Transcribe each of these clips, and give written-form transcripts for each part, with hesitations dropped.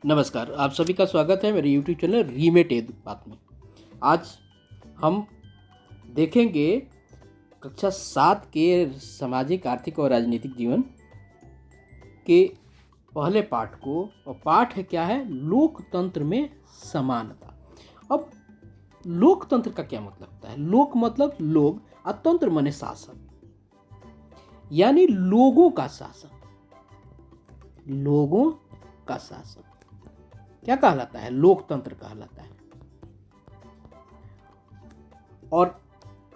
नमस्कार, आप सभी का स्वागत है मेरे यूट्यूब चैनल रीमेट एदु बात में। आज हम देखेंगे कक्षा 7 के सामाजिक, आर्थिक और राजनीतिक जीवन के पहले पाठ को। और पाठ है क्या है? लोकतंत्र में समानता। अब लोकतंत्र का क्या मतलब होता है? लोक मतलब लोग और तंत्र माने शासन, यानी लोगों का शासन। लोगों का शासन क्या कहलाता है? लोकतंत्र कहलाता है। और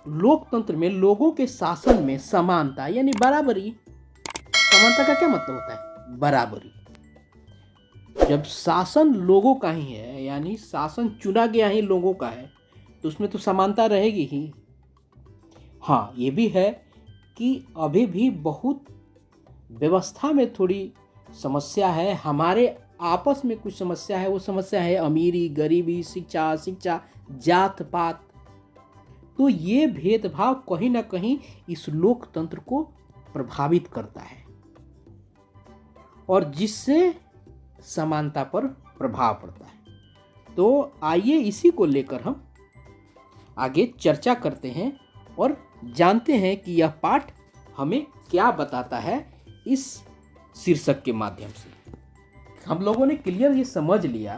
लोकतंत्र में लोगों के शासन में समानता यानी बराबरी। समानता का क्या मतलब होता है? बराबरी। जब शासन लोगों का ही है, यानी शासन चुना गया ही लोगों का है, तो उसमें तो समानता रहेगी ही। हाँ, ये भी है कि अभी भी बहुत व्यवस्था में थोड़ी समस्या है। हमारे आपस में कुछ समस्या है। वो समस्या है अमीरी, गरीबी, शिक्षा, अशिक्षा, जात पात। तो ये भेदभाव कहीं ना कहीं इस लोकतंत्र को प्रभावित करता है और जिससे समानता पर प्रभाव पड़ता है। तो आइए इसी को लेकर हम आगे चर्चा करते हैं और जानते हैं कि यह पाठ हमें क्या बताता है। इस शीर्षक के माध्यम से हम लोगों ने क्लियर ये समझ लिया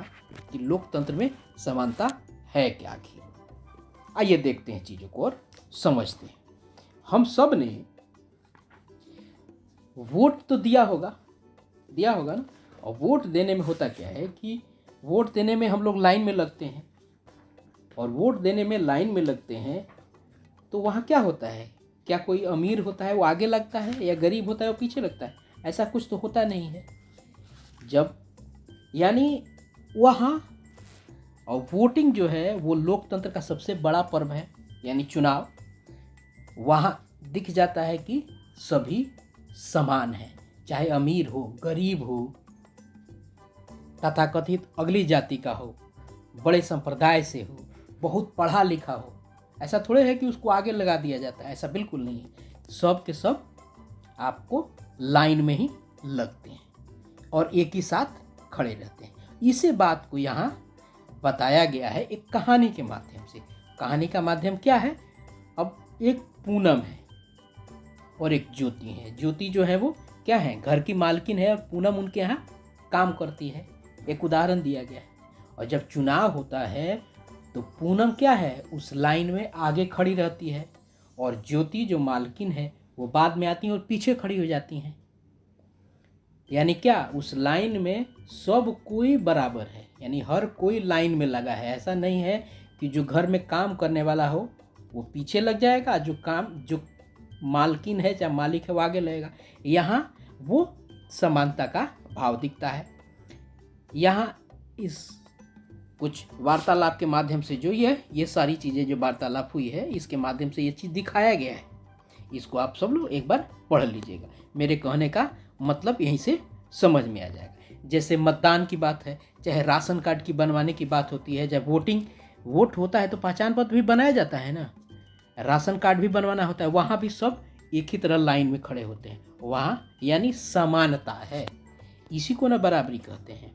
कि लोकतंत्र में समानता है क्या आखिर। आइए देखते हैं चीज़ों को और समझते हैं। हम सब ने वोट तो दिया होगा ना। और वोट देने में होता क्या है कि वोट देने में हम लोग लाइन में लगते हैं। और वोट देने में लाइन में लगते हैं तो वहाँ क्या होता है? क्या कोई अमीर होता है वो आगे लगता है, या गरीब होता है वो पीछे लगता है? ऐसा कुछ तो होता नहीं है। जब यानी वहाँ और वोटिंग जो है वो लोकतंत्र का सबसे बड़ा पर्व है, यानी चुनाव। वहाँ दिख जाता है कि सभी समान हैं, चाहे अमीर हो, गरीब हो, तथाकथित अगली जाति का हो, बड़े संप्रदाय से हो, बहुत पढ़ा लिखा हो। ऐसा थोड़े है कि उसको आगे लगा दिया जाता है, ऐसा बिल्कुल नहीं है। सब के सब आपको लाइन में ही लगते हैं और एक ही साथ खड़े रहते हैं। इसी बात को यहाँ बताया गया है एक कहानी के माध्यम से। कहानी का माध्यम क्या है? अब एक पूनम है और एक ज्योति है। ज्योति जो है वो क्या है? घर की मालकिन है और पूनम उनके यहाँ काम करती है। एक उदाहरण दिया गया है। और जब चुनाव होता है तो पूनम क्या है? उस लाइन में आगे खड़ी रहती है और ज्योति जो मालकिन है वो बाद में आती है और पीछे खड़ी हो जाती हैं। यानी क्या? उस लाइन में सब कोई बराबर है, यानी हर कोई लाइन में लगा है। ऐसा नहीं है कि जो घर में काम करने वाला हो वो पीछे लग जाएगा, जो मालकिन है चाहे मालिक है वो आगे लगेगा। यहाँ वो समानता का भाव दिखता है। यहाँ इस कुछ वार्तालाप के माध्यम से जो ये सारी चीज़ें जो वार्तालाप हुई है इसके माध्यम से ये चीज़ दिखाया गया है। इसको आप सब लोग एक बार पढ़ लीजिएगा। मेरे कहने का मतलब यहीं से समझ में आ जाएगा। जैसे मतदान की बात है, चाहे राशन कार्ड की बनवाने की बात होती है, जब वोट होता है तो पहचान पत्र भी बनाया जाता है ना, राशन कार्ड भी बनवाना होता है। वहाँ भी सब एक ही तरह लाइन में खड़े होते हैं। वहाँ यानी समानता है। इसी को ना बराबरी कहते हैं।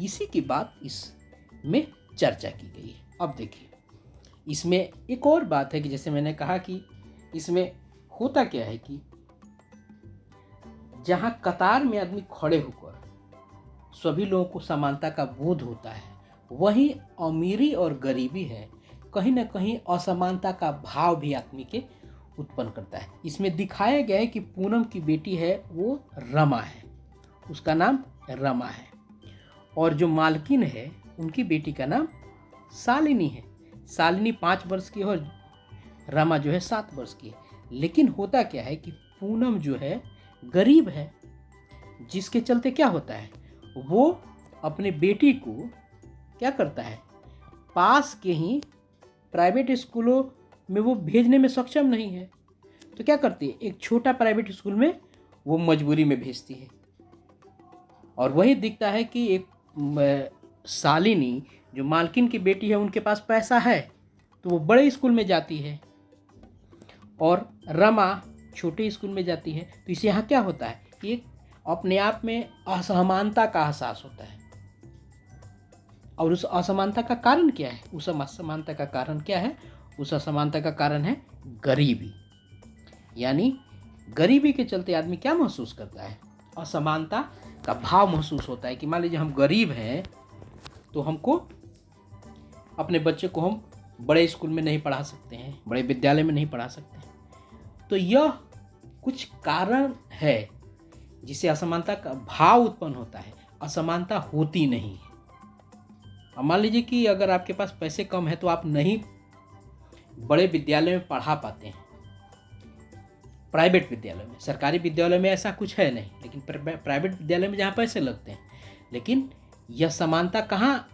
इसी की बात इसमें चर्चा की गई है। अब देखिए, इसमें एक और बात है कि जैसे मैंने कहा कि इसमें होता क्या है कि जहाँ कतार में आदमी खड़े होकर सभी लोगों को समानता का बोध होता है, वहीं अमीरी और गरीबी है कहीं ना कहीं असमानता का भाव भी आदमी के उत्पन्न करता है। इसमें दिखाया गया है कि पूनम की बेटी है वो रमा है, उसका नाम रमा है। और जो मालकिन है उनकी बेटी का नाम शालिनी है। शालिनी 5 वर्ष की है और रमा जो है 7 वर्ष की है। लेकिन होता क्या है कि पूनम जो है गरीब है, जिसके चलते क्या होता है, वो अपने बेटी को क्या करता है, पास के ही प्राइवेट स्कूलों में वो भेजने में सक्षम नहीं है। तो क्या करती है, एक छोटा प्राइवेट स्कूल में वो मजबूरी में भेजती है। और वही दिखता है कि एक शालिनी जो मालकिन की बेटी है उनके पास पैसा है तो वो बड़े स्कूल में जाती है और रमा छोटे स्कूल में जाती है। तो इसे यहाँ क्या होता है कि एक अपने आप में असमानता का एहसास होता है। और उस असमानता का कारण क्या है? उस असमानता का कारण क्या है? उस असमानता का कारण है गरीबी। यानी गरीबी के चलते आदमी क्या महसूस करता है? असमानता का भाव महसूस होता है कि मान लीजिए हम गरीब हैं तो हमको अपने बच्चे को हम बड़े स्कूल में नहीं पढ़ा सकते हैं, बड़े विद्यालय में नहीं पढ़ा सकते हैं। तो यह कुछ कारण है जिससे असमानता का भाव उत्पन्न होता है। असमानता होती नहीं है। अब मान लीजिए कि अगर आपके पास पैसे कम है तो आप नहीं बड़े विद्यालय में पढ़ा पाते हैं, प्राइवेट विद्यालय में। सरकारी विद्यालय में ऐसा कुछ है नहीं, लेकिन प्राइवेट विद्यालय में जहाँ पैसे लगते हैं। लेकिन यह समानता कहाँ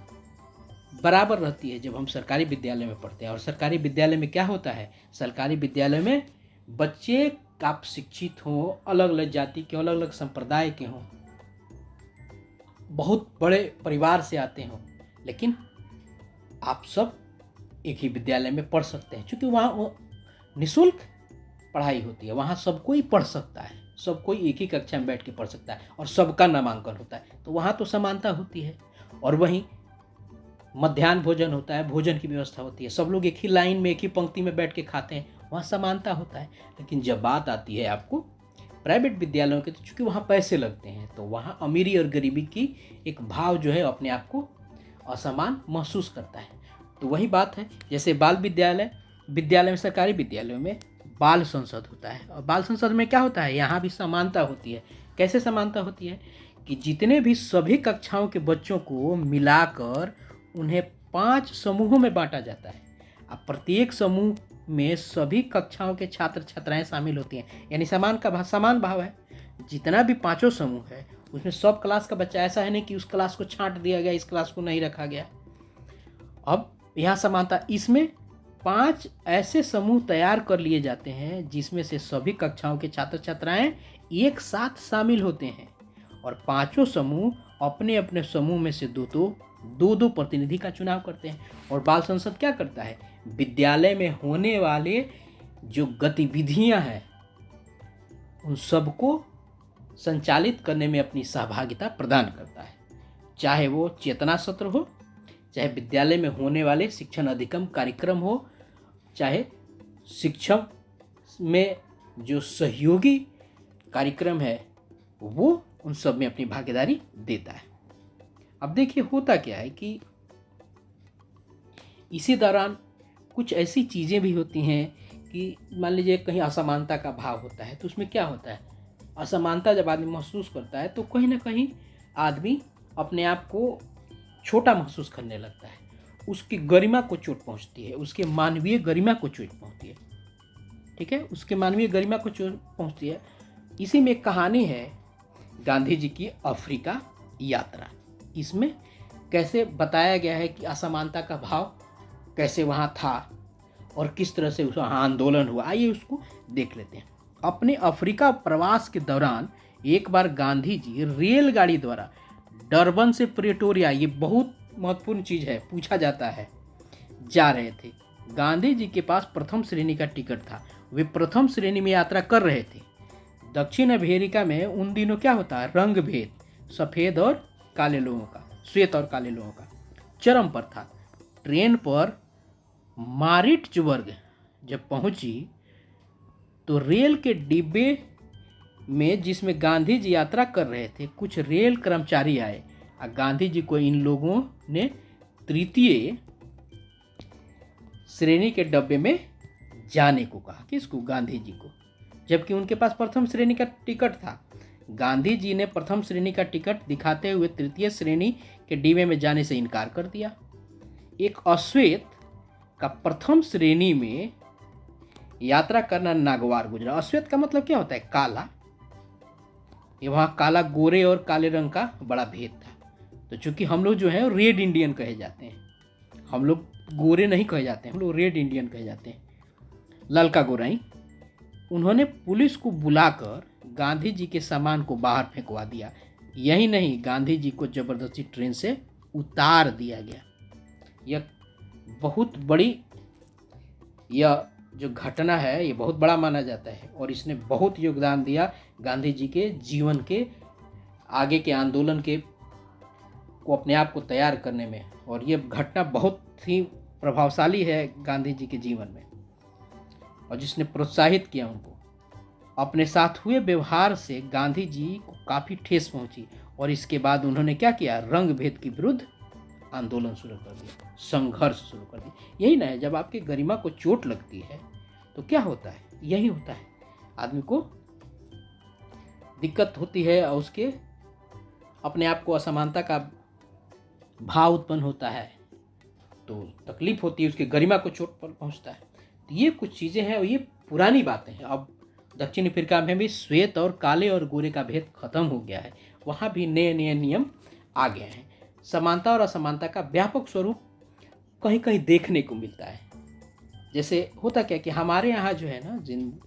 बराबर रहती है? जब हम सरकारी विद्यालय में पढ़ते हैं। और सरकारी विद्यालय में क्या होता है? सरकारी विद्यालय में बच्चे आप शिक्षित हों, अलग अलग जाति के, अलग अलग संप्रदाय के हों, बहुत बड़े परिवार से आते हों, लेकिन आप सब एक ही विद्यालय में पढ़ सकते हैं। क्योंकि वहाँ निःशुल्क पढ़ाई होती है, वहाँ सब कोई पढ़ सकता है, सब कोई एक ही कक्षा में बैठ के पढ़ सकता है और सबका नामांकन होता है। तो वहाँ तो समानता होती है। और वहीं मध्याह्न भोजन होता है, भोजन की व्यवस्था होती है, सब लोग एक ही लाइन में, एक ही पंक्ति में बैठ के खाते हैं, वहाँ समानता होता है। लेकिन जब बात आती है आपको प्राइवेट विद्यालयों के, तो चूँकि वहाँ पैसे लगते हैं तो वहाँ अमीरी और गरीबी की एक भाव जो है अपने आप को असमान महसूस करता है। तो वही बात है, जैसे बाल विद्यालय में, सरकारी विद्यालयों में बाल संसद होता है। और बाल संसद में क्या होता है? यहाँ भी समानता होती है। कैसे समानता होती है? कि जितने भी सभी कक्षाओं के बच्चों को मिलाकर उन्हें 5 समूहों में बांटा जाता है। अब प्रत्येक समूह में सभी कक्षाओं के छात्र छात्राएं शामिल होती हैं। यानी समान भाव है। जितना भी 5 समूह है उसमें सब क्लास का बच्चा, ऐसा है नहीं कि उस क्लास को छांट दिया गया, इस क्लास को नहीं रखा गया। अब यहाँ समानता, इसमें 5 ऐसे समूह तैयार कर लिए जाते हैं जिसमें से सभी कक्षाओं के छात्र छात्राएं एक साथ शामिल होते हैं। और 5 समूह अपने अपने समूह में से दो प्रतिनिधि का चुनाव करते हैं। और बाल संसद क्या करता है? विद्यालय में होने वाले जो गतिविधियां हैं उन सबको संचालित करने में अपनी सहभागिता प्रदान करता है। चाहे वो चेतना सत्र हो, चाहे विद्यालय में होने वाले शिक्षण अधिगम कार्यक्रम हो, चाहे शिक्षण में जो सहयोगी कार्यक्रम है वो उन सब में अपनी भागीदारी देता है। अब देखिए होता क्या है कि इसी दौरान कुछ ऐसी चीज़ें भी होती हैं कि मान लीजिए कहीं असमानता का भाव होता है तो उसमें क्या होता है? असमानता जब आदमी महसूस करता है तो कहीं ना कहीं आदमी अपने आप को छोटा महसूस करने लगता है। उसकी गरिमा को चोट पहुंचती है, उसके मानवीय गरिमा को चोट पहुंचती है। ठीक है, उसके मानवीय गरिमा को चोट पहुंचती है। इसी में एक कहानी है गांधी जी की अफ्रीका यात्रा। इसमें कैसे बताया गया है कि असमानता का भाव कैसे वहाँ था और किस तरह से वहाँ आंदोलन हुआ। आइए उसको देख लेते हैं। अपने अफ्रीका प्रवास के दौरान एक बार गांधी जी रेलगाड़ी द्वारा डरबन से प्रेटोरिया, ये बहुत महत्वपूर्ण चीज़ है, पूछा जाता है, जा रहे थे। गांधी जी के पास प्रथम श्रेणी का टिकट था, वे प्रथम श्रेणी में यात्रा कर रहे थे। दक्षिण अमेरिका में उन दिनों क्या होता है? रंग भेद, सफ़ेद और काले लोगों का, श्वेत और काले लोगों का चरम पर था। ट्रेन पर मारिट्सबर्ग जब पहुंची तो रेल के डिब्बे में जिसमें गांधी जी यात्रा कर रहे थे, कुछ रेल कर्मचारी आए और गांधी जी को इन लोगों ने तृतीय श्रेणी के डब्बे में जाने को कहा। किसको? गांधी जी को, जबकि उनके पास प्रथम श्रेणी का टिकट था। गांधी जी ने प्रथम श्रेणी का टिकट दिखाते हुए तृतीय श्रेणी के डिब्बे में जाने से इनकार कर दिया। एक अश्वेत का प्रथम श्रेणी में यात्रा करना नागवार गुजरा। अश्वेत का मतलब क्या होता है? काला। ये वहाँ काला, गोरे और काले रंग का बड़ा भेद था। तो चूंकि हम लोग जो है रेड इंडियन कहे जाते हैं, हम लोग गोरे नहीं कहे जाते हैं, हम लोग रेड इंडियन कहे जाते हैं, ललका गोराई। उन्होंने पुलिस को बुलाकर गांधी जी के सामान को बाहर फेंकवा दिया। यही नहीं, गांधी जी को जबरदस्ती ट्रेन से उतार दिया गया। यह बहुत बड़ी, यह जो घटना है ये बहुत बड़ा माना जाता है और इसने बहुत योगदान दिया गांधी जी के जीवन के आगे के आंदोलन के को अपने आप को तैयार करने में, और ये घटना बहुत ही प्रभावशाली है गांधी जी के जीवन में, और जिसने प्रोत्साहित किया उनको। अपने साथ हुए व्यवहार से गांधी जी को काफ़ी ठेस पहुंची, और इसके बाद उन्होंने क्या किया, रंग भेद के विरुद्ध आंदोलन शुरू कर दिया, संघर्ष शुरू कर दिया। यही ना है, जब आपके गरिमा को चोट लगती है तो क्या होता है, यही होता है, आदमी को दिक्कत होती है और उसके अपने आप को असमानता का भाव उत्पन्न होता है, तो तकलीफ होती है, उसके गरिमा को चोट पर पहुंचता है। तो ये कुछ चीज़ें हैं और ये पुरानी बातें हैं। अब दक्षिण अफ्रीका में भी श्वेत और काले और गोरे का भेद खत्म हो गया है, वहाँ भी नए नए नियम आ गए हैं। समानता और असमानता का व्यापक स्वरूप कहीं कहीं देखने को मिलता है। जैसे होता क्या कि हमारे यहाँ जो है ना, जिन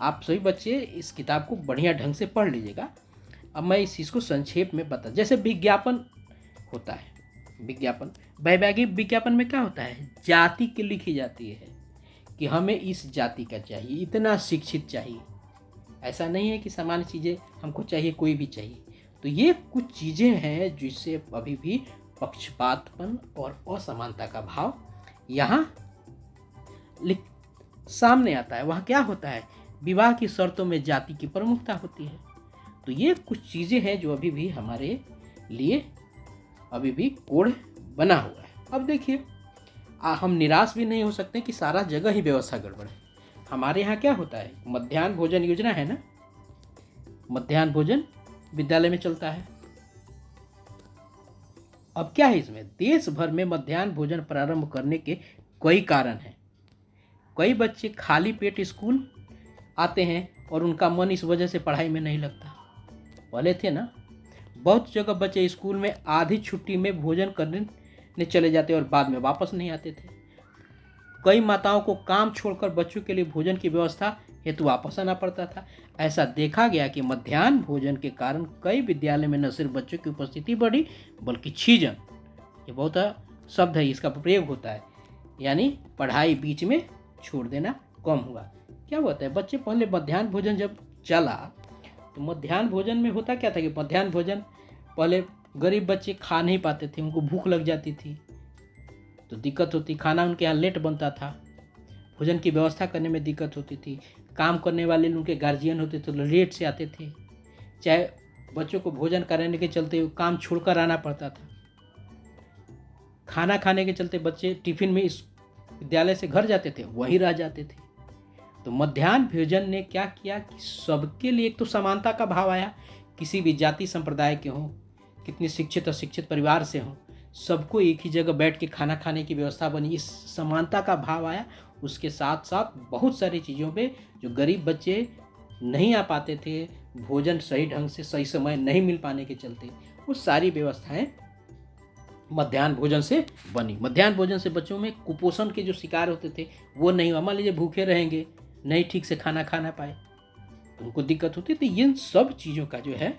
आप सभी बच्चे इस किताब को बढ़िया ढंग से पढ़ लीजिएगा। अब मैं इस चीज़ को संक्षेप में बता, जैसे विज्ञापन होता है, विज्ञापन, वैवाहिक विज्ञापन में क्या होता है, जाति की लिखी जाती है कि हमें इस जाति का चाहिए, इतना शिक्षित चाहिए। ऐसा नहीं है कि सामान्य चीज़ें हमको चाहिए, कोई भी चाहिए। तो ये कुछ चीज़ें हैं जिससे अभी भी पक्षपातपन और असमानता का भाव यहाँ सामने आता है। वहाँ क्या होता है, विवाह की शर्तों में जाति की प्रमुखता होती है। तो ये कुछ चीज़ें हैं जो अभी भी हमारे लिए अभी भी कोड बना हुआ है। अब देखिए, हम निराश भी नहीं हो सकते कि सारा जगह ही व्यवस्था गड़बड़ है। हमारे यहाँ क्या होता है, मध्याह्न भोजन योजना है ना, मध्याह्न भोजन विद्यालय में चलता है। अब क्या है, इसमें देश भर में मध्याह्न भोजन प्रारंभ करने के कई कारण हैं। कई बच्चे खाली पेट स्कूल आते हैं और उनका मन इस वजह से पढ़ाई में नहीं लगता। पहले थे ना, बहुत जगह बच्चे स्कूल में आधी छुट्टी में भोजन करने चले जाते और बाद में वापस नहीं आते थे। कई माताओं को काम छोड़कर बच्चों के लिए भोजन की व्यवस्था हेतु वापस आना पड़ता था। ऐसा देखा गया कि मध्याह्न भोजन के कारण कई विद्यालय में न सिर्फ बच्चों की उपस्थिति बढ़ी, बल्कि छीजन, ये बहुत शब्द है, इसका प्रयोग होता है, यानी पढ़ाई बीच में छोड़ देना कम हुआ। क्या होता है, बच्चे पहले मध्याह्न भोजन जब चला तो मध्याह्न भोजन में होता क्या था कि मध्याह्न भोजन पहले गरीब बच्चे खा नहीं पाते थे, उनको भूख लग जाती थी तो दिक्कत होती, खाना उनके यहाँ लेट बनता था, भोजन की व्यवस्था करने में दिक्कत होती थी, काम करने वाले उनके गार्जियन होते थे तो लेट से आते थे, चाहे बच्चों को भोजन कराने के चलते काम छोड़कर आना पड़ता था, खाना खाने के चलते बच्चे टिफिन में इस विद्यालय से घर जाते थे, वहीं रह जाते थे। तो मध्याह्न भोजन ने क्या किया कि सबके लिए एक तो समानता का भाव आया, किसी भी जाति संप्रदाय के हों, कितनी शिक्षित अशिक्षित परिवार से हों, सबको एक ही जगह बैठ के खाना खाने की व्यवस्था बनी, इस समानता का भाव आया। उसके साथ साथ बहुत सारी चीज़ों पे जो गरीब बच्चे नहीं आ पाते थे, भोजन सही ढंग से सही समय नहीं मिल पाने के चलते, वो सारी व्यवस्थाएं मध्याह्न भोजन से बनी। मध्याह्न भोजन से बच्चों में कुपोषण के जो शिकार होते थे वो नहीं हुआ। मान लीजिए भूखे रहेंगे, नहीं ठीक से खाना खाना पाए तो उनको दिक्कत होती। तो इन सब चीज़ों का जो है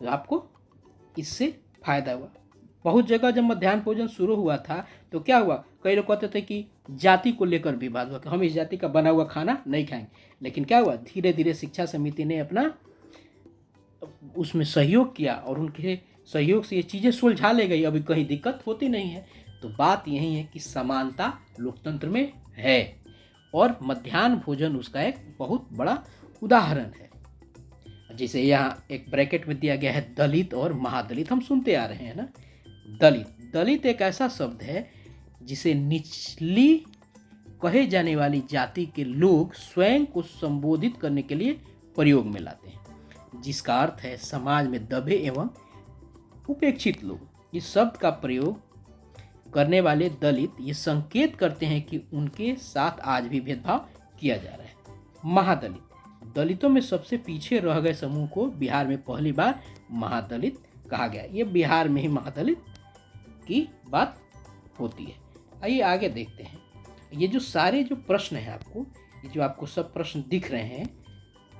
आपको इससे फायदा हुआ। बहुत जगह जब मध्याह्न भोजन शुरू हुआ था तो क्या हुआ, कई लोग कहते थे कि जाति को लेकर विवाद हुआ कि हम इस जाति का बना हुआ खाना नहीं खाएंगे। लेकिन क्या हुआ, धीरे धीरे शिक्षा समिति ने अपना उसमें सहयोग किया और उनके सहयोग से ये चीज़ें सुलझा ले गई, अभी कहीं दिक्कत होती नहीं है। तो बात यही है कि समानता लोकतंत्र में है और मध्याह्न भोजन उसका एक बहुत बड़ा उदाहरण है। जैसे यहाँ एक ब्रैकेट में दिया गया है दलित और महादलित, हम सुनते आ रहे हैं ना। दलित एक ऐसा शब्द है जिसे निचली कहे जाने वाली जाति के लोग स्वयं को संबोधित करने के लिए प्रयोग में लाते हैं, जिसका अर्थ है समाज में दबे एवं उपेक्षित लोग। इस शब्द का प्रयोग करने वाले दलित ये संकेत करते हैं कि उनके साथ आज भी भेदभाव किया जा रहा है। महादलित, दलितों में सबसे पीछे रह गए समूह को बिहार में पहली बार महादलित कहा गया। ये बिहार में ही महादलित की बात होती है। आइए आगे देखते हैं। ये जो सारे जो प्रश्न हैं आपको, ये जो आपको सब प्रश्न दिख रहे हैं,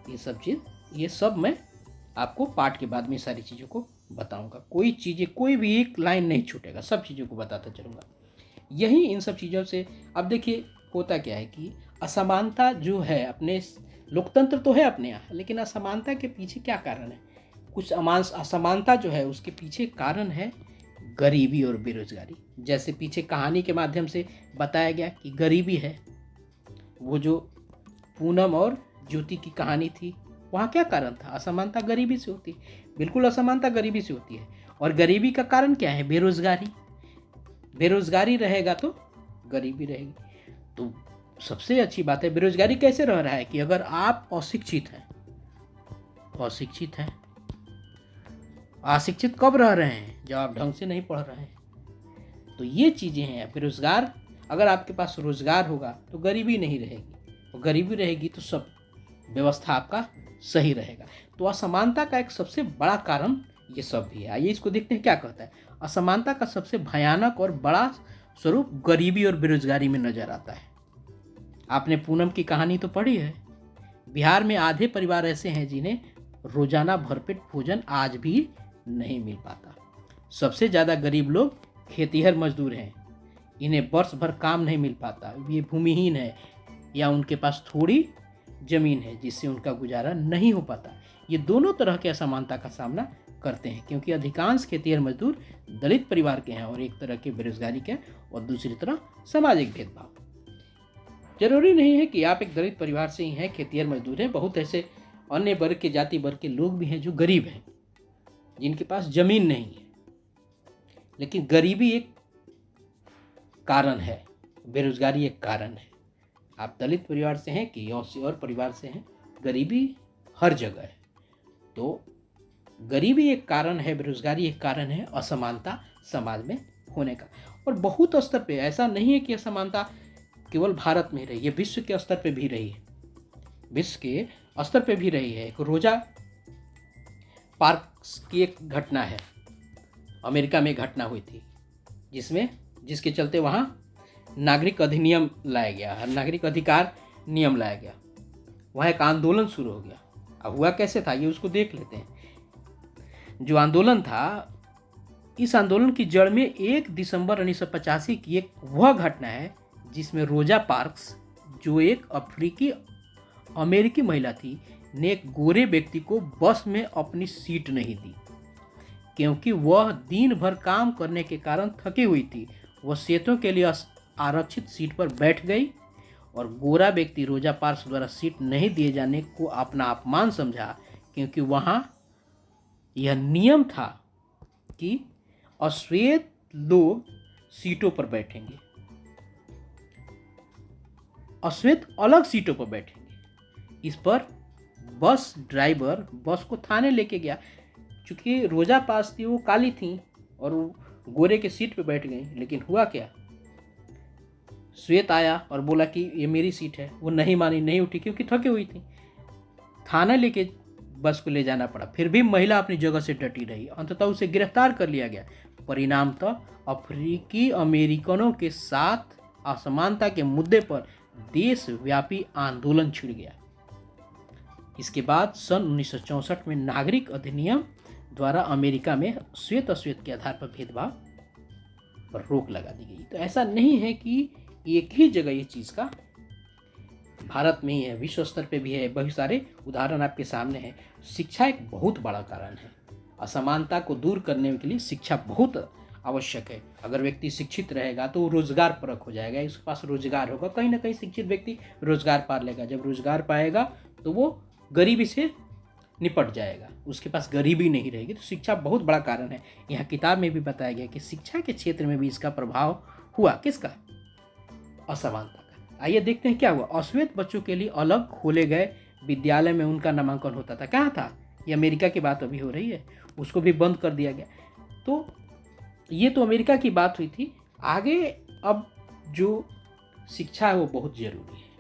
ये सब चीज़, ये सब मैं आपको पाठ के बाद में सारी चीज़ों को बताऊंगा। कोई चीज़ें, कोई भी एक लाइन नहीं छूटेगा, सब चीज़ों को बताता चलूँगा। यही इन सब चीज़ों से अब देखिए होता क्या है कि असमानता जो है, अपने लोकतंत्र तो है अपने यहाँ, लेकिन असमानता के पीछे क्या कारण है, कुछ असमानता जो है उसके पीछे कारण है गरीबी और बेरोजगारी। जैसे पीछे कहानी के माध्यम से बताया गया कि गरीबी है, वो जो पूनम और ज्योति की कहानी थी, वहाँ क्या कारण था? असमानता गरीबी से होती है, बिल्कुल असमानता गरीबी से होती है। और गरीबी का कारण क्या है? बेरोजगारी। बेरोजगारी रहेगा तो गरीबी रहेगी। तो सबसे अच्छी बात है, बेरोजगारी कैसे रह रहा है कि अगर आप अशिक्षित हैं, अशिक्षित कब रह रहे हैं? जब आप ढंग से नहीं पढ़ रहे हैं। तो ये चीज़ें हैं। बेरोजगार, अगर आपके पास रोजगार होगा तो गरीबी नहीं रहेगी, और गरीबी रहेगी तो सब व्यवस्था आपका सही रहेगा। तो असमानता का एक सबसे बड़ा कारण ये सब भी है। आइए इसको देखते हैं क्या कहता है। असमानता का सबसे भयानक और बड़ा स्वरूप गरीबी और बेरोजगारी में नजर आता है। आपने पूनम की कहानी तो पढ़ी है। बिहार में आधे परिवार ऐसे हैं जिन्हें रोजाना भरपेट भोजन आज भी नहीं मिल पाता। सबसे ज़्यादा गरीब लोग खेतीहर मजदूर हैं। इन्हें वर्ष भर काम नहीं मिल पाता। ये भूमिहीन है या उनके पास थोड़ी जमीन है जिससे उनका गुजारा नहीं हो पाता। ये दोनों तरह के असमानता का सामना करते हैं, क्योंकि अधिकांश खेतीहर मजदूर दलित परिवार के हैं और एक तरह के बेरोजगारी के, और दूसरी तरह सामाजिक भेदभाव। जरूरी नहीं है कि आप एक दलित परिवार से ही हैं, खेतीहर मजदूर हैं। बहुत ऐसे अन्य वर्ग के, जाति वर्ग के लोग भी हैं जो गरीब हैं, जिनके पास जमीन नहीं है। लेकिन गरीबी एक कारण है, बेरोजगारी एक कारण है। आप दलित परिवार से हैं कि और परिवार से हैं, गरीबी हर जगह है। तो गरीबी एक कारण है, बेरोजगारी एक कारण है असमानता समाज में होने का। और बहुत स्तर पे, ऐसा नहीं है कि असमानता केवल भारत में रही है, विश्व के स्तर पे भी रही है। विश्व के स्तर पे भी रही है। एक रोजा पार्क्स की एक घटना है, अमेरिका में घटना हुई थी, जिसके चलते वहाँ नागरिक अधिनियम लाया गया, नागरिक अधिकार नियम लाया गया। वहाँ एक आंदोलन शुरू हो गया। अब हुआ कैसे था ये उसको देख लेते हैं। जो आंदोलन था, इस आंदोलन की जड़ में 1 दिसंबर 1985 की एक वह घटना है जिसमें रोजा पार्क्स, जो एक अफ्रीकी अमेरिकी महिला थी, ने एक गोरे व्यक्ति को बस में अपनी सीट नहीं दी, क्योंकि वह दिन भर काम करने के कारण थकी हुई थी। वह सेतों के लिए आरक्षित सीट पर बैठ गई और गोरा व्यक्ति रोजा पार्क्स द्वारा सीट नहीं दिए जाने को अपना अपमान समझा, क्योंकि वहाँ यह नियम था कि अश्वेत लोग सीटों पर बैठेंगे, अश्वेत अलग सीटों पर बैठेंगे। इस पर बस ड्राइवर बस को थाने लेके गया। चूंकि रोजा पास थी, वो काली थी और वो गोरे के सीट पे बैठ गई। लेकिन हुआ क्या, श्वेत आया और बोला कि ये मेरी सीट है। वो नहीं मानी, नहीं उठी, क्योंकि थकी हुई थी। थाना लेके बस को ले जाना पड़ा, फिर भी महिला अपनी जगह से डटी रही। अंततः उसे गिरफ्तार कर लिया गया। परिणामतः अफ्रीकी अमेरिकनों के साथ असमानता के मुद्दे पर देशव्यापी आंदोलन छिड़ गया। इसके बाद सन 1964 में नागरिक अधिनियम द्वारा अमेरिका में श्वेत अश्वेत के आधार पर भेदभाव पर रोक लगा दी गई। तो ऐसा नहीं है कि एक ही जगह ये चीज़ का, भारत में ही है, विश्व स्तर पे भी है। बहुत सारे उदाहरण आपके सामने हैं। शिक्षा एक बहुत बड़ा कारण है। असमानता को दूर करने के लिए शिक्षा बहुत आवश्यक है। अगर व्यक्ति शिक्षित रहेगा तो वो रोजगार परक हो जाएगा, उसके पास रोजगार होगा, कहीं ना कहीं शिक्षित व्यक्ति रोजगार पा लेगा। जब रोजगार पाएगा तो वो गरीबी से निपट जाएगा, उसके पास गरीबी नहीं रहेगी। तो शिक्षा बहुत बड़ा कारण है। यहाँ किताब में भी बताया गया कि शिक्षा के क्षेत्र में भी इसका प्रभाव हुआ। किसका? असमानता का। आइए देखते हैं क्या हुआ। अश्वेत बच्चों के लिए अलग खोले गए विद्यालय में उनका नामांकन होता था। कहाँ था? ये अमेरिका की बात अभी हो रही है, उसको भी बंद कर दिया गया। तो ये तो अमेरिका की बात हुई थी। आगे अब जो शिक्षा है वो बहुत ज़रूरी है।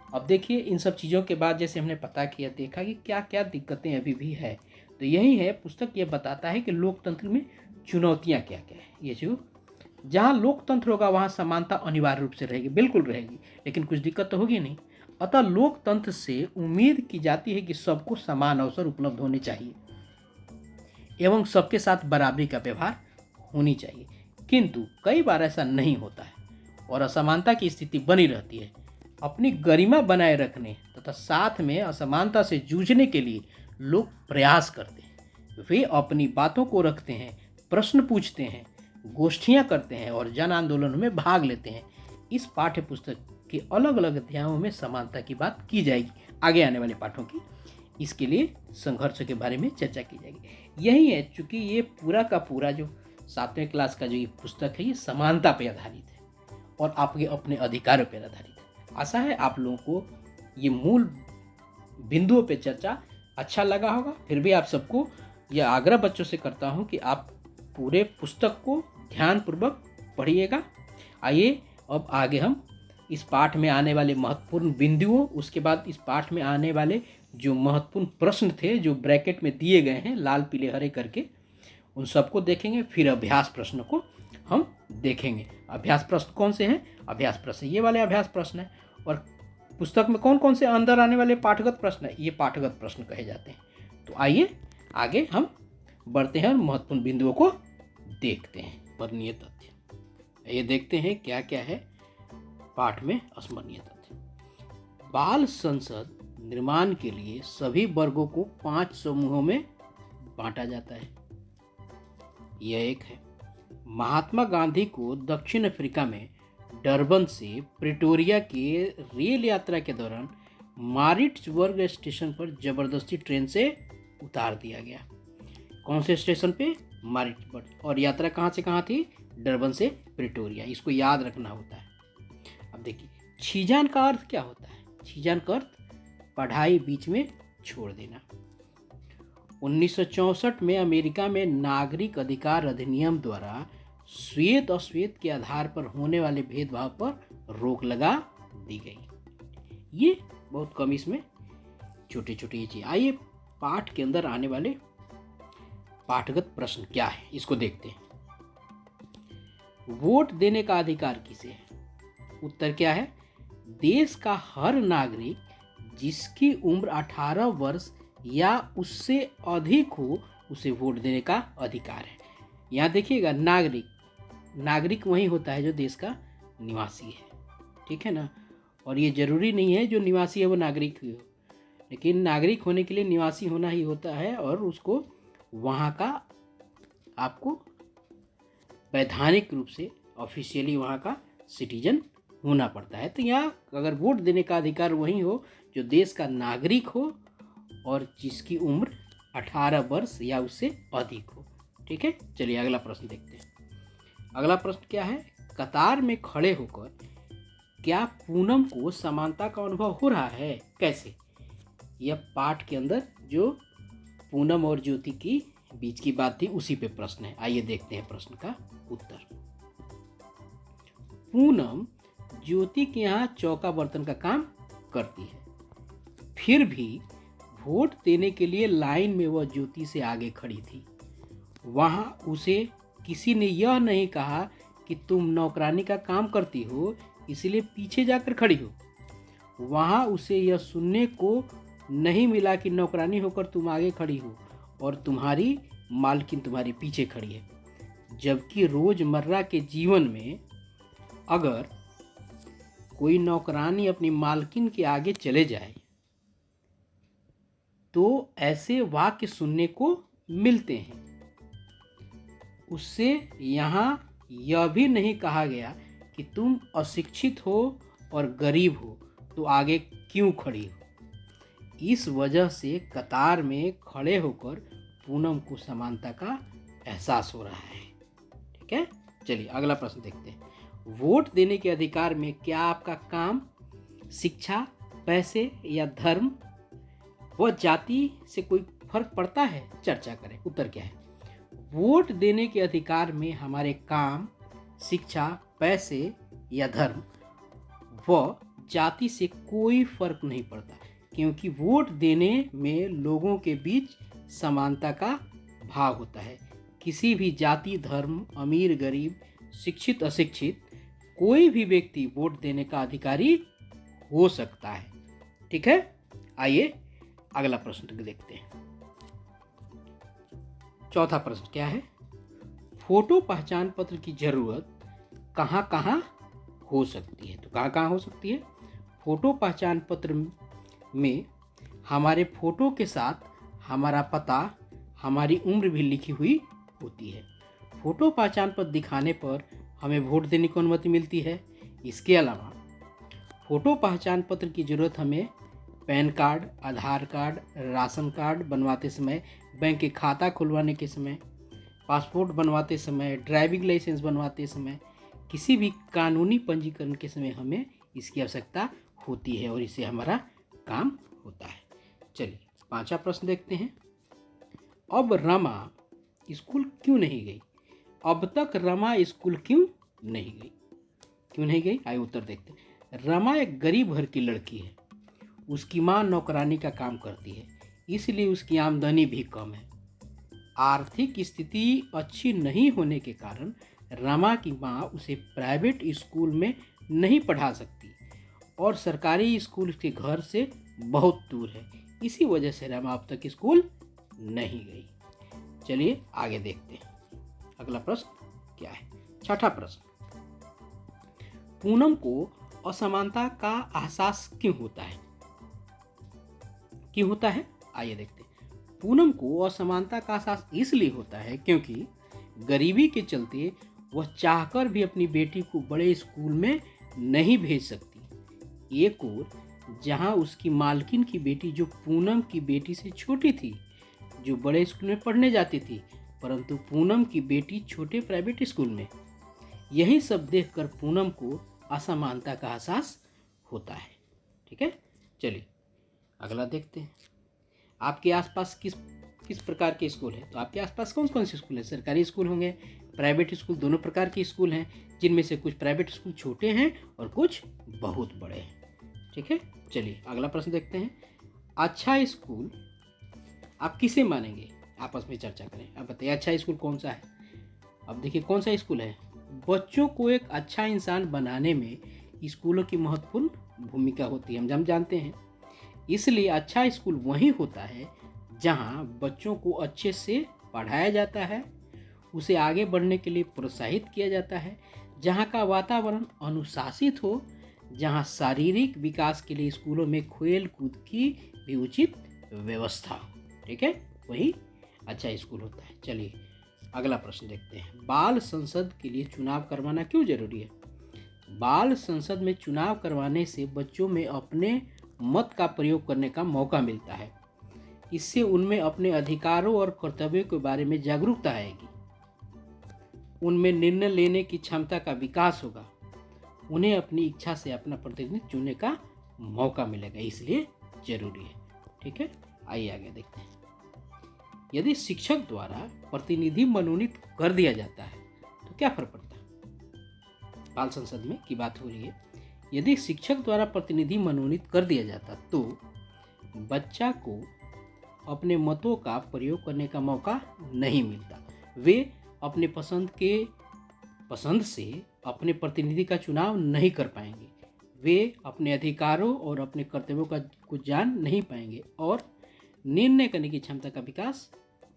अब देखिए, इन सब चीज़ों के बाद जैसे हमने पता किया, देखा कि क्या क्या दिक्कतें अभी भी है। तो यही है, पुस्तक ये बताता है कि लोकतंत्र में चुनौतियाँ क्या क्या है। ये जो जहाँ लोकतंत्र होगा वहाँ समानता अनिवार्य रूप से रहेगी, बिल्कुल रहेगी, लेकिन कुछ दिक्कत तो होगी नहीं। अतः लोकतंत्र से उम्मीद की जाती है कि सबको समान अवसर उपलब्ध होने चाहिए एवं सबके साथ बराबरी का व्यवहार होनी चाहिए। किंतु कई बार ऐसा नहीं होता है और असमानता की स्थिति बनी रहती है। अपनी गरिमा बनाए रखने तथा साथ में असमानता से जूझने के लिए लोग प्रयास करते हैं, वे अपनी बातों को रखते हैं, प्रश्न पूछते हैं, गोष्ठियाँ करते हैं और जन आंदोलनों में भाग लेते हैं। इस पाठ्य पुस्तक के अलग अलग अध्यायों में समानता की बात की जाएगी आगे आने वाले पाठों की। इसके लिए संघर्ष के बारे में चर्चा की जाएगी। यही है, चूँकि ये पूरा का पूरा जो 7वें क्लास का जो ये पुस्तक है ये समानता पर आधारित है और आपके अपने अधिकारों पर आधारित है। आशा है आप लोगों को ये मूल बिंदुओं पे चर्चा अच्छा लगा होगा। फिर भी आप सबको यह आग्रह बच्चों से करता हूँ कि आप पूरे पुस्तक को ध्यानपूर्वक पढ़िएगा। आइए अब आगे हम इस पाठ में आने वाले महत्वपूर्ण बिंदुओं, उसके बाद इस पाठ में आने वाले जो महत्वपूर्ण प्रश्न थे जो ब्रैकेट में दिए गए हैं लाल पीले हरे करके, उन सबको देखेंगे। फिर अभ्यास प्रश्न को हम देखेंगे। अभ्यास प्रश्न कौन से हैं? अभ्यास प्रश्न ये वाले अभ्यास प्रश्न हैं। और पुस्तक में कौन कौन से अंदर आने वाले पाठगत प्रश्न है, ये पाठगत प्रश्न कहे जाते हैं। तो आइए आगे हम बढ़ते हैं और महत्वपूर्ण बिंदुओं को देखते हैं। स्मरणीय तथ्य, ये देखते हैं क्या क्या है पाठ में स्मरणीय तथ्य। बाल संसद निर्माण के लिए सभी वर्गों को 5 समूहों में बांटा जाता है। यह एक है। महात्मा गांधी को दक्षिण अफ्रीका में डरबन से प्रिटोरिया के रेल यात्रा के दौरान मारिट्सबर्ग स्टेशन पर जबरदस्ती ट्रेन से उतार दिया गया। कौन से स्टेशन पे? मारिट्सबर्ग। और यात्रा कहाँ से कहाँ थी? डरबन से प्रिटोरिया। इसको याद रखना होता है। अब देखिए, छीजान का अर्थ क्या होता है? छीजान का अर्थ पढ़ाई बीच में छोड़ देना। 1964 में अमेरिका में नागरिक अधिकार अधिनियम द्वारा श्वेत अश्वेत के आधार पर होने वाले भेदभाव पर रोक लगा दी गई। ये बहुत कम इसमें छोटे छोटे ये चीज। आइए पाठ के अंदर आने वाले पाठगत प्रश्न क्या है इसको देखते हैं। वोट देने का अधिकार किसे है? उत्तर क्या है? देश का हर नागरिक जिसकी उम्र 18 वर्ष या उससे अधिक हो उसे वोट देने का अधिकार है। यहाँ देखिएगा, नागरिक वही होता है जो देश का निवासी है, ठीक है ना। और ये जरूरी नहीं है जो निवासी है वो नागरिक ही हो, लेकिन नागरिक होने के लिए निवासी होना ही होता है और उसको वहाँ का आपको वैधानिक रूप से ऑफिशियली वहाँ का सिटीजन होना पड़ता है। तो यहाँ अगर वोट देने का अधिकार वही हो जो देश का नागरिक हो और जिसकी उम्र 18 वर्ष या उससे अधिक हो, ठीक है। चलिए अगला प्रश्न देखते हैं। अगला प्रश्न क्या है? कतार में खड़े होकर क्या पूनम को समानता का अनुभव हो रहा है? कैसे? यह पाठ के अंदर जो पूनम और ज्योति की बीच की बात थी उसी पे प्रश्न है। आइए देखते हैं प्रश्न का उत्तर। पूनम ज्योति के यहाँ चौका बर्तन का काम करती है, फिर भी वोट देने के लिए लाइन में वह ज्योति से आगे खड़ी थी। वहां उसे किसी ने यह नहीं कहा कि तुम नौकरानी का काम करती हो इसलिए पीछे जाकर खड़ी हो। वहां उसे यह सुनने को नहीं मिला कि नौकरानी होकर तुम आगे खड़ी हो और तुम्हारी मालकिन तुम्हारे पीछे खड़ी है। जबकि रोजमर्रा के जीवन में अगर कोई नौकरानी अपनी मालकिन के आगे चले जाए तो ऐसे वाक्य सुनने को मिलते हैं। उससे यहाँ यह भी नहीं कहा गया कि तुम अशिक्षित हो और गरीब हो तो आगे क्यों खड़ी हो। इस वजह से कतार में खड़े होकर पूनम को समानता का एहसास हो रहा है, ठीक है। चलिए अगला प्रश्न देखते हैं। वोट देने के अधिकार में क्या आपका काम, शिक्षा, पैसे या धर्म व जाति से कोई फर्क पड़ता है? चर्चा करें। उत्तर क्या है? वोट देने के अधिकार में हमारे काम, शिक्षा, पैसे या धर्म व जाति से कोई फर्क नहीं पड़ता, क्योंकि वोट देने में लोगों के बीच समानता का भाव होता है। किसी भी जाति, धर्म, अमीर गरीब, शिक्षित अशिक्षित, कोई भी व्यक्ति वोट देने का अधिकारी हो सकता है, ठीक है। आइए अगला प्रश्न देखते हैं। चौथा प्रश्न क्या है? फोटो पहचान पत्र की जरूरत कहाँ कहाँ हो सकती है? तो कहाँ कहाँ हो सकती है? फोटो पहचान पत्र में हमारे फोटो के साथ हमारा पता, हमारी उम्र भी लिखी हुई होती है। फोटो पहचान पत्र दिखाने पर हमें वोट देने की अनुमति मिलती है। इसके अलावा फोटो पहचान पत्र की ज़रूरत हमें पैन कार्ड, आधार कार्ड, राशन कार्ड बनवाते समय, बैंक के खाता खुलवाने के समय, पासपोर्ट बनवाते समय, ड्राइविंग लाइसेंस बनवाते समय, किसी भी कानूनी पंजीकरण के समय हमें इसकी आवश्यकता होती है और इससे हमारा काम होता है। चलिए 5वां प्रश्न देखते हैं। अब रमा स्कूल क्यों नहीं गई? अब तक रमा स्कूल क्यों नहीं गई? क्यों नहीं गई? आइए उत्तर देखते हैं। रमा एक गरीब घर की लड़की है। उसकी माँ नौकरानी का काम करती है, इसलिए उसकी आमदनी भी कम है। आर्थिक स्थिति अच्छी नहीं होने के कारण रमा की माँ उसे प्राइवेट स्कूल में नहीं पढ़ा सकती और सरकारी स्कूल के घर से बहुत दूर है। इसी वजह से रमा अब तक स्कूल नहीं गई। चलिए आगे देखते हैं अगला प्रश्न क्या है। 6वां प्रश्न, पूनम को असमानता का एहसास क्यों होता है? क्यों होता है? आइए देखते हैं। पूनम को असमानता का एहसास इसलिए होता है क्योंकि गरीबी के चलते वह चाहकर भी अपनी बेटी को बड़े स्कूल में नहीं भेज सकती। एक और जहां उसकी मालकिन की बेटी जो पूनम की बेटी से छोटी थी, जो बड़े स्कूल में पढ़ने जाती थी, परंतु पूनम की बेटी छोटे प्राइवेट स्कूल में। यही सब देखकर पूनम को असमानता का एहसास होता है। ठीक है, चलिए अगला देखते हैं। आपके आसपास किस प्रकार के स्कूल है? तो आपके आसपास कौन कौन से स्कूल हैं? सरकारी स्कूल होंगे, प्राइवेट स्कूल, दोनों प्रकार के स्कूल हैं, जिनमें से कुछ प्राइवेट स्कूल छोटे हैं और कुछ बहुत बड़े हैं। ठीक है, चलिए अगला प्रश्न देखते हैं। अच्छा स्कूल आप किसे मानेंगे? आपस में चर्चा करें। आप बताइए अच्छा स्कूल कौन सा है? अब देखिए कौन सा स्कूल है। बच्चों को एक अच्छा इंसान बनाने में स्कूलों की महत्वपूर्ण भूमिका होती है, हम जानते हैं। इसलिए अच्छा स्कूल वही होता है जहां बच्चों को अच्छे से पढ़ाया जाता है, उसे आगे बढ़ने के लिए प्रोत्साहित किया जाता है, जहां का वातावरण अनुशासित हो, जहां शारीरिक विकास के लिए स्कूलों में खेल कूद की भी उचित व्यवस्था हो। ठीक है, वही अच्छा स्कूल होता है। चलिए अगला प्रश्न देखते हैं। बाल संसद के लिए चुनाव करवाना क्यों जरूरी है? बाल संसद में चुनाव करवाने से बच्चों में अपने मत का प्रयोग करने का मौका मिलता है। इससे उनमें अपने अधिकारों और कर्तव्यों के बारे में जागरूकता आएगी। उनमें निर्णय लेने की क्षमता का विकास होगा। उन्हें अपनी इच्छा से अपना प्रतिनिधि चुनने का मौका मिलेगा, इसलिए जरूरी है। ठीक है, आइए आगे देखते हैं। यदि शिक्षक द्वारा प्रतिनिधि मनोनीत कर दिया जाता है तो क्या फर्क पड़ता है? बाल संसद में की बात हो रही है। यदि शिक्षक द्वारा प्रतिनिधि मनोनीत कर दिया जाता तो बच्चा को अपने मतों का प्रयोग करने का मौका नहीं मिलता। वे अपने पसंद से अपने प्रतिनिधि का चुनाव नहीं कर पाएंगे। वे अपने अधिकारों और अपने कर्तव्यों का कुछ जान नहीं पाएंगे और निर्णय करने की क्षमता का विकास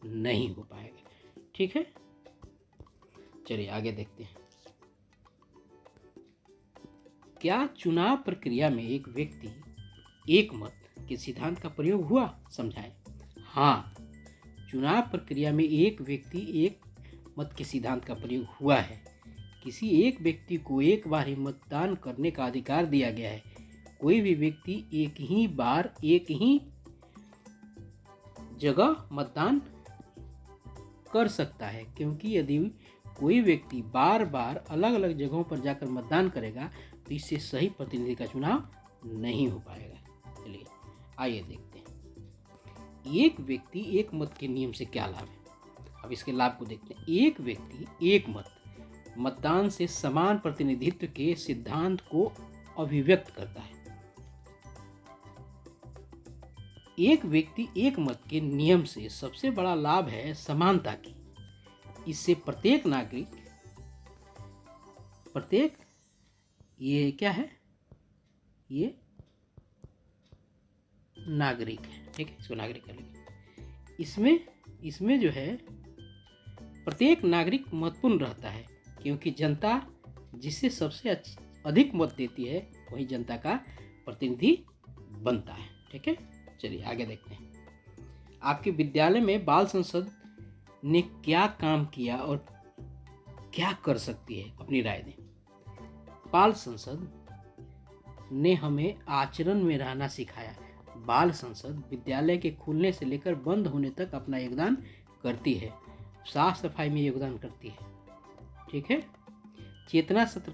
नहीं हो पाएगा। ठीक है, चलिए आगे देखते हैं। क्या चुनाव प्रक्रिया में एक व्यक्ति एक मत के सिद्धांत का प्रयोग हुआ? समझाएं। हाँ, चुनाव प्रक्रिया में एक व्यक्ति एक मत के सिद्धांत का प्रयोग हुआ है। किसी एक व्यक्ति को एक बार ही मतदान करने का अधिकार दिया गया है। कोई भी व्यक्ति एक ही बार एक ही जगह मतदान कर सकता है, क्योंकि यदि कोई व्यक्ति बार बार अलग अलग जगहों पर जाकर मतदान करेगा तो इससे सही प्रतिनिधि का चुनाव नहीं हो पाएगा। चलिए आइए देखते हैं। एक व्यक्ति एक मत के नियम से क्या लाभ है? अब इसके लाभ को देखते हैं। एक व्यक्ति एक मत मतदान से समान प्रतिनिधित्व के सिद्धांत को अभिव्यक्त करता है। एक व्यक्ति एक मत के नियम से सबसे बड़ा लाभ है समानता की। इससे प्रत्येक ये क्या है? ये नागरिक है। ठीक है, इसको नागरिक कर लेंगे। इसमें जो है प्रत्येक नागरिक महत्वपूर्ण रहता है, क्योंकि जनता जिससे सबसे अधिक मत देती है वही जनता का प्रतिनिधि बनता है। ठीक है, चलिए आगे देखते हैं। आपके विद्यालय में बाल संसद ने क्या काम किया और क्या कर सकती है, अपनी राय दें। बाल संसद ने हमें आचरण में रहना सिखाया। बाल संसद विद्यालय के खुलने से लेकर बंद होने तक अपना योगदान करती है, साफ सफाई में योगदान करती है। ठीक है। चेतना सत्र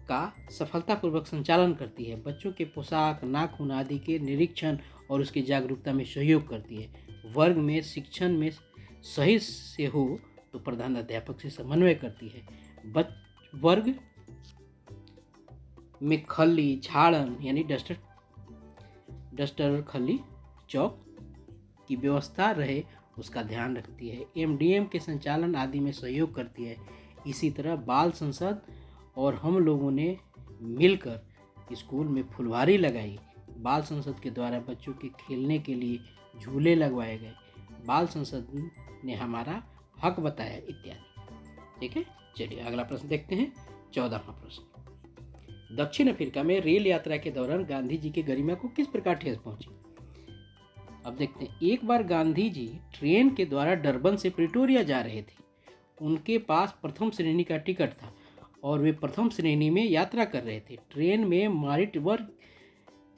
का सफलतापूर्वक संचालन करती है, बच्चों के पोशाक, नाखून आदि के निरीक्षण और उसकी जागरूकता में सहयोग करती है। वर्ग में शिक्षण में सही से हो तो प्रधान अध्यापक से समन्वय करती है। वर्ग में खली झाड़न यानी डस्टर खली चौक की व्यवस्था रहे उसका ध्यान रखती है। एमडीएम के संचालन आदि में सहयोग करती है। इसी तरह बाल संसद और हम लोगों ने मिलकर स्कूल में फुलवारी लगाई। बाल संसद के द्वारा बच्चों के खेलने के लिए झूले लगवाए गए। बाल संसद ने हमारा हक बताया इत्यादि। ठीक है। चलिए अगला प्रश्न देखते हैं। 14वां प्रश्न, दक्षिण अफ्रीका में रेल यात्रा के दौरान गांधी जी की गरिमा को किस प्रकार ठेस पहुंची। अब देखते हैं। एक बार गांधी जी ट्रेन के द्वारा डरबन से प्रिटोरिया जा रहे थे। उनके पास प्रथम श्रेणी का टिकट था और वे प्रथम श्रेणी में यात्रा कर रहे थे। ट्रेन में मारिटबर्ग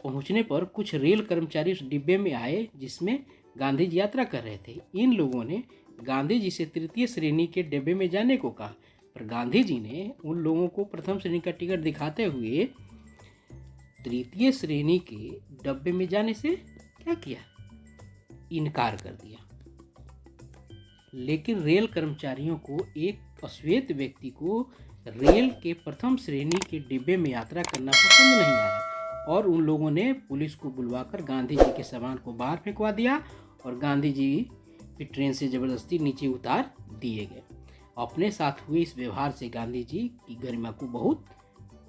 पहुंचने पर कुछ रेल कर्मचारी उस डिब्बे में आए जिसमें गांधी जी यात्रा कर रहे थे। इन लोगों ने गांधी जी से तृतीय श्रेणी के डिब्बे में जाने को कहा, पर गांधी जी ने उन लोगों को प्रथम श्रेणी का टिकट दिखाते हुए तृतीय श्रेणी के डब्बे में जाने से क्या किया, इनकार कर दिया। लेकिन रेल कर्मचारियों को एक अश्वेत व्यक्ति को रेल के प्रथम श्रेणी के डिब्बे में यात्रा करना पसंद नहीं आया और उन लोगों ने पुलिस को बुलवाकर गांधी जी के सामान को बाहर फेंकवा दिया और गांधी जी भी ट्रेन से जबरदस्ती नीचे उतार दिए गए। अपने साथ हुए इस व्यवहार से गांधी जी की गरिमा को बहुत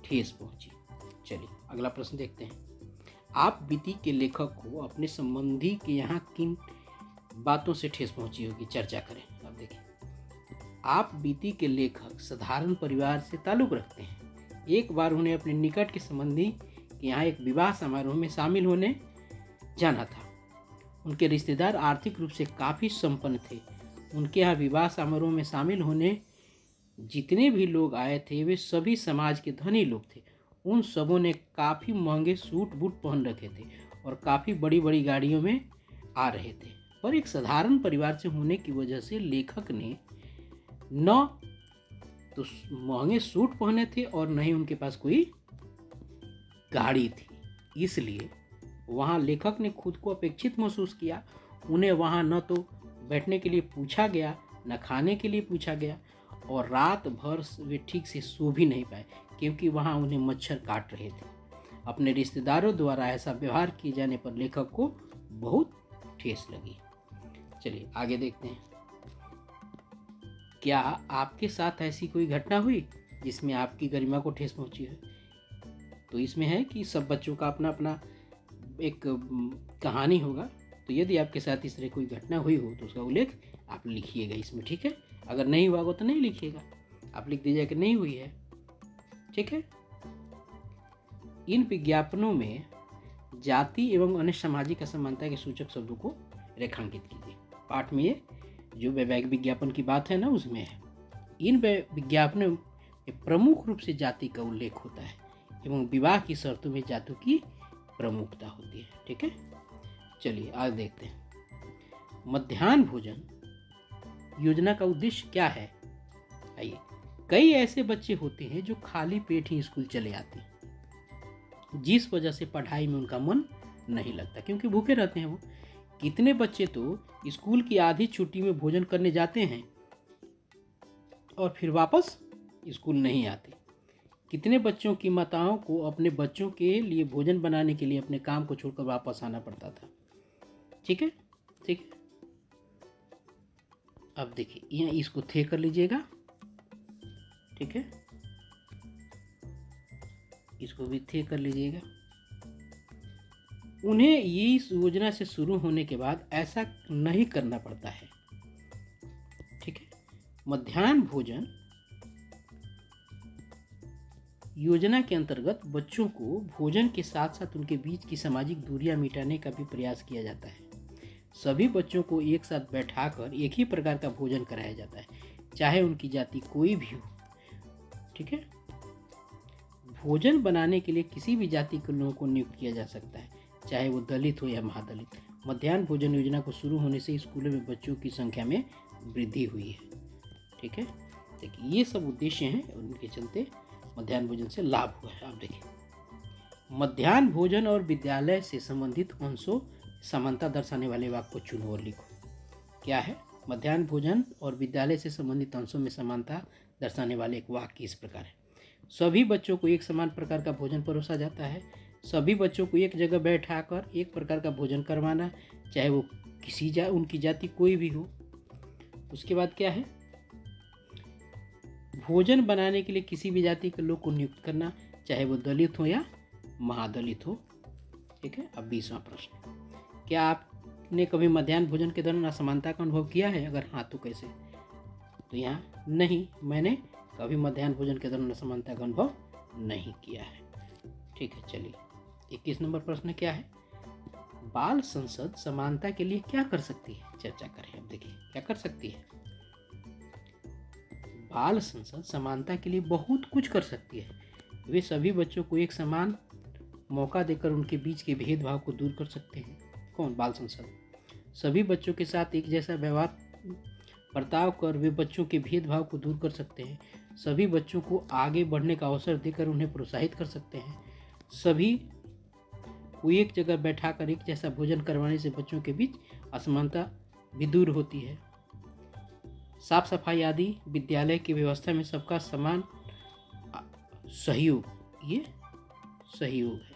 ठेस पहुंची। चलिए अगला प्रश्न देखते हैं। आप बीती के लेखक को अपने संबंधी के यहाँ किन बातों से ठेस पहुंची होगी, चर्चा करें। अब देखिए, आप बीती के लेखक साधारण परिवार से ताल्लुक़ रखते हैं। एक बार उन्हें अपने निकट के संबंधी के यहाँ एक विवाह समारोह में शामिल होने जाना था। उनके रिश्तेदार आर्थिक रूप से काफ़ी संपन्न थे। उनके यहाँ विवाह समारोह में शामिल होने जितने भी लोग आए थे वे सभी समाज के धनी लोग थे। उन सबों ने काफ़ी महंगे सूट बूट पहन रखे थे और काफ़ी बड़ी बड़ी गाड़ियों में आ रहे थे, पर एक साधारण परिवार से होने की वजह से लेखक ने न तो महंगे सूट पहने थे और न ही उनके पास कोई गाड़ी थी। इसलिए वहाँ लेखक ने खुद को अपेक्षित महसूस किया। उन्हें वहाँ न तो बैठने के लिए पूछा गया, न खाने के लिए पूछा गया और रात भर वे ठीक से सो भी नहीं पाए क्योंकि वहाँ उन्हें मच्छर काट रहे थे। अपने रिश्तेदारों द्वारा ऐसा व्यवहार किए जाने पर लेखक को बहुत ठेस लगी। चलिए आगे देखते हैं। क्या आपके साथ ऐसी कोई घटना हुई जिसमें आपकी गरिमा को ठेस पहुंची है? तो इसमें है कि सब बच्चों का अपना अपना एक कहानी होगा, तो यदि आपके साथ इस तरह कोई घटना हुई हो तो उसका उल्लेख आप लिखिएगा इसमें। ठीक है। अगर नहीं हुआ हो तो नहीं लिखिएगा, आप लिख दीजिए कि नहीं हुई है। ठीक है। इन विज्ञापनों में जाति एवं अन्य सामाजिक असमानता के सूचक शब्दों को रेखांकित कीजिए। पाठ में ये जो वैवाहिक विज्ञापन की बात है ना, उसमें है। इन विज्ञापनों में प्रमुख रूप से जाति का उल्लेख होता है एवं विवाह की शर्तों में जाति की प्रमुखता होती है। ठीक है। चलिए आगे देखते हैं। मध्याह्न भोजन योजना का उद्देश्य क्या है? आइए। कई ऐसे बच्चे होते हैं जो खाली पेट ही स्कूल चले आते हैं, जिस वजह से पढ़ाई में उनका मन नहीं लगता क्योंकि भूखे रहते हैं वो। कितने बच्चे तो स्कूल की आधी छुट्टी में भोजन करने जाते हैं और फिर वापस स्कूल नहीं आते। कितने बच्चों की माताओं को अपने बच्चों के लिए भोजन बनाने के लिए अपने काम को छोड़कर वापस आना पड़ता था। ठीक है। ठीक है। अब देखिए, यहाँ इसको थे कर लीजिएगा। ठीक है। इसको भी थे कर लीजिएगा। उन्हें ये इस योजना से शुरू होने के बाद ऐसा नहीं करना पड़ता है। ठीक है। मध्याह्न भोजन योजना के अंतर्गत बच्चों को भोजन के साथ साथ उनके बीच की सामाजिक दूरियां मिटाने का भी प्रयास किया जाता है। सभी बच्चों को एक साथ बैठाकर एक ही प्रकार का भोजन कराया जाता है, चाहे उनकी जाति कोई भी हो। ठीक है। भोजन बनाने के लिए किसी भी जाति के लोगों को नियुक्त किया जा सकता है, चाहे वो दलित हो या महादलित। मध्याह्न भोजन योजना को शुरू होने से स्कूलों में बच्चों की संख्या में वृद्धि हुई है। ठीक है। देखिए ये सब उद्देश्य हैं, उनके चलते मध्याह्न भोजन से लाभ हुआ है। आप देखिए, मध्याह्न भोजन और विद्यालय से संबंधित अंशों समानता दर्शाने वाले वाक्य को चुनो और लिखो। क्या है? मध्याह्न भोजन और विद्यालय से संबंधित अंशों में समानता दर्शाने वाले एक वाक्य इस प्रकार है। सभी बच्चों को एक समान प्रकार का भोजन परोसा जाता है। सभी बच्चों को एक जगह बैठाकर एक प्रकार का भोजन करवाना, चाहे वो उनकी जाति कोई भी हो। उसके बाद क्या है? भोजन बनाने के लिए किसी भी जाति के लोग को नियुक्त करना, चाहे वो दलित हो या महादलित हो। ठीक है। अब 20वां प्रश्न, क्या आपने कभी मध्याह्न भोजन के दौरान असमानता का अनुभव किया है? अगर हाँ तो कैसे? तो यहाँ नहीं, मैंने कभी मध्याह्न भोजन के दौरान असमानता का अनुभव नहीं किया है। ठीक है। चलिए 21 नंबर प्रश्न क्या है? बाल संसद समानता के लिए क्या कर सकती है? चर्चा करें। अब देखिए क्या कर सकती है। बाल संसद समानता के लिए बहुत कुछ कर सकती है। वे सभी बच्चों को एक समान मौका देकर उनके बीच के भेदभाव को दूर कर सकते हैं। कौन? बाल संसद। सभी बच्चों के साथ एक जैसा व्यवहार बर्ताव कर वे बच्चों के भेदभाव को दूर कर सकते हैं। सभी बच्चों को आगे बढ़ने का अवसर देकर उन्हें प्रोत्साहित कर सकते हैं। सभी को एक जगह बैठाकर एक जैसा भोजन करवाने से बच्चों के बीच असमानता भी दूर होती है। साफ सफाई आदि विद्यालय की व्यवस्था में सबका समान सहयोग, ये सहयोग है।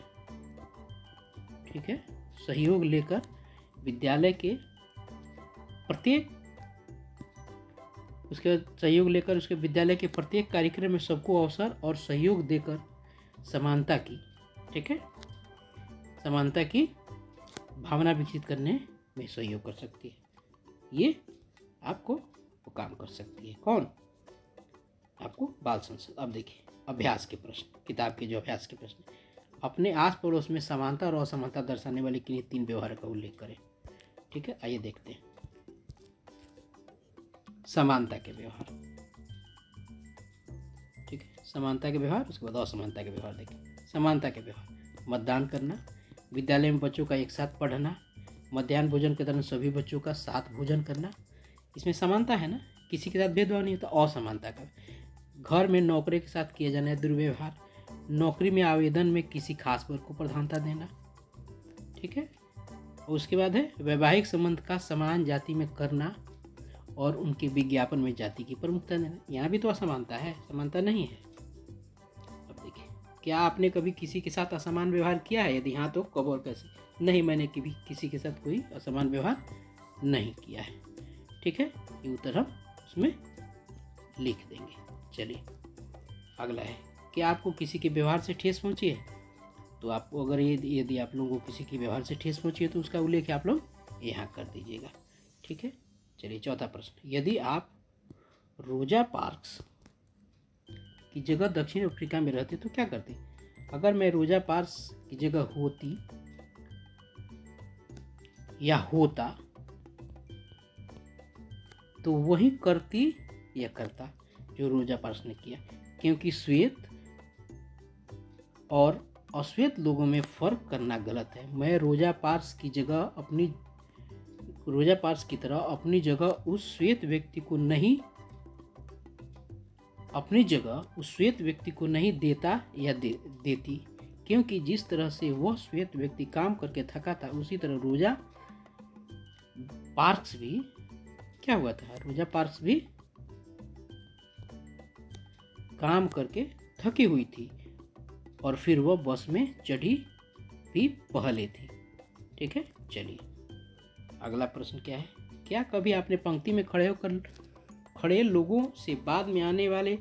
ठीक है। सहयोग लेकर विद्यालय के प्रत्येक उसके विद्यालय के प्रत्येक कार्यक्रम में सबको अवसर और सहयोग देकर समानता की, ठीक है, समानता की भावना विकसित करने में सहयोग कर सकती है। ये आपको वो काम कर सकती है। कौन? आपको बाल संसद। अब देखिए अभ्यास के प्रश्न, किताब के जो अभ्यास के प्रश्न, अपने आस पड़ोस में समानता और असमानता दर्शाने वाले किन्हीं 3 व्यवहार का उल्लेख करें। ठीक है। आइए देखते हैं। समानता के व्यवहार। ठीक है। समानता के व्यवहार, उसके बाद असमानता के व्यवहार देखें। समानता के व्यवहार, मतदान करना, विद्यालय में बच्चों का एक साथ पढ़ना, मध्याह्न भोजन के दौरान सभी बच्चों का साथ भोजन करना। इसमें समानता है ना, किसी के साथ भेदभाव नहीं होता। असमानता का, घर में नौकरी के साथ किया जाना है दुर्व्यवहार, नौकरी में आवेदन में किसी खास वर्ग को प्रधानता देना। ठीक है। और उसके बाद है वैवाहिक संबंध का समान जाति में करना और उनके विज्ञापन में जाति की प्रमुखता देना। यहाँ भी तो असमानता है, समानता नहीं है। अब देखिए, क्या आपने कभी किसी के साथ असमान व्यवहार किया है? यदि हाँ तो कब और कैसे? नहीं, मैंने कभी किसी के साथ कोई असमान व्यवहार नहीं किया है। ठीक है। ये उत्तर हम उसमें लिख देंगे। चलिए अगला है, क्या आपको किसी के व्यवहार से ठेस पहुंची है? तो आपको अगर यदि आप लोगों को किसी के व्यवहार से ठेस पहुंची है तो उसका उल्लेख आप लोग यहाँ कर दीजिएगा। ठीक है। चलिए चौथा प्रश्न, यदि आप रोजा पार्क्स की जगह दक्षिण अफ्रीका में रहते तो क्या करते? अगर मैं रोजा पार्क्स की जगह होती या होता तो वही करती या करता जो रोजा पार्क्स ने किया, क्योंकि श्वेत और अश्वेत लोगों में फर्क करना गलत है। मैं रोजा पार्क्स की तरह अपनी जगह उस श्वेत व्यक्ति को नहीं देता या देती, क्योंकि जिस तरह से वह श्वेत व्यक्ति काम करके थका था उसी तरह रोजा पार्क्स भी क्या हुआ था? रोजा पार्क्स भी काम करके थकी हुई थी और फिर वह बस में चढ़ी भी पहले थी। ठीक है। चलिए अगला प्रश्न क्या है, क्या कभी आपने पंक्ति में खड़े लोगों से बाद में आने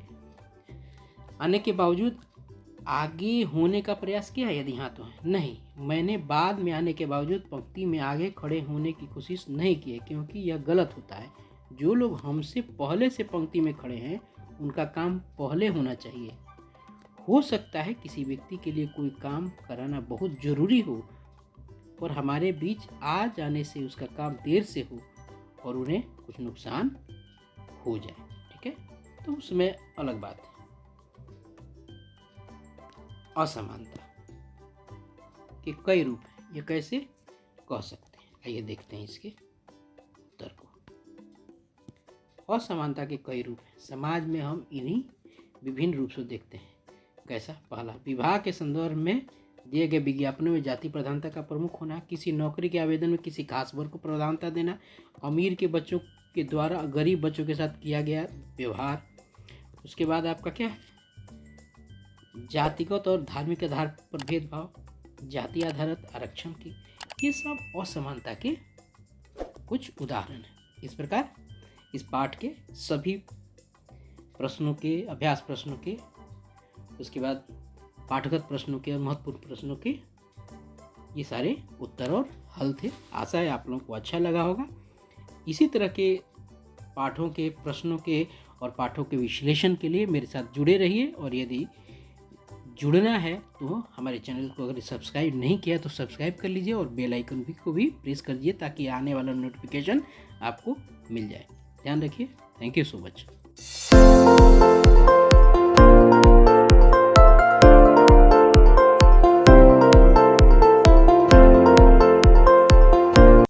के बावजूद आगे होने का प्रयास किया है? यदि हाँ तो है। नहीं, मैंने बाद में आने के बावजूद पंक्ति में आगे खड़े होने की कोशिश नहीं की है, क्योंकि यह गलत होता है। जो लोग हमसे पहले से पंक्ति में खड़े हैं उनका काम पहले होना चाहिए। हो सकता है किसी व्यक्ति के लिए कोई काम कराना बहुत ज़रूरी हो पर हमारे बीच आ जाने से उसका काम देर से हो और उन्हें कुछ नुकसान हो जाए, ठीक है, तो उसमें अलग बात है। असमानता के कई रूप हैं, ये कैसे कह सकते हैं, आइए देखते हैं इसके उत्तर को। असमानता के कई रूप हैं, समाज में हम इन्हीं विभिन्न रूप से देखते हैं। कैसा? पहला, विवाह के संदर्भ में दिए गए विज्ञापनों में जाति प्रधानता का प्रमुख होना, किसी नौकरी के आवेदन में किसी खास वर्ग को प्रधानता देना, अमीर के बच्चों के द्वारा गरीब बच्चों के साथ किया गया व्यवहार। उसके बाद आपका क्या है? जातिगत और धार्मिक आधार पर भेदभाव, जाति आधारित आरक्षण की, ये सब असमानता के कुछ उदाहरण हैं। इस प्रकार इस पाठ के सभी प्रश्नों के, अभ्यास प्रश्नों के, उसके बाद पाठगत प्रश्नों के और महत्वपूर्ण प्रश्नों के ये सारे उत्तर और हल थे। आशा है आप लोगों को अच्छा लगा होगा। इसी तरह के पाठों के, प्रश्नों के और पाठों के विश्लेषण के लिए मेरे साथ जुड़े रहिए, और यदि जुड़ना है तो हमारे चैनल को अगर सब्सक्राइब नहीं किया तो सब्सक्राइब कर लीजिए और बेल आइकन को भी प्रेस कर दीजिए ताकि आने वाला नोटिफिकेशन आपको मिल जाए। ध्यान रखिए। Thank you so much.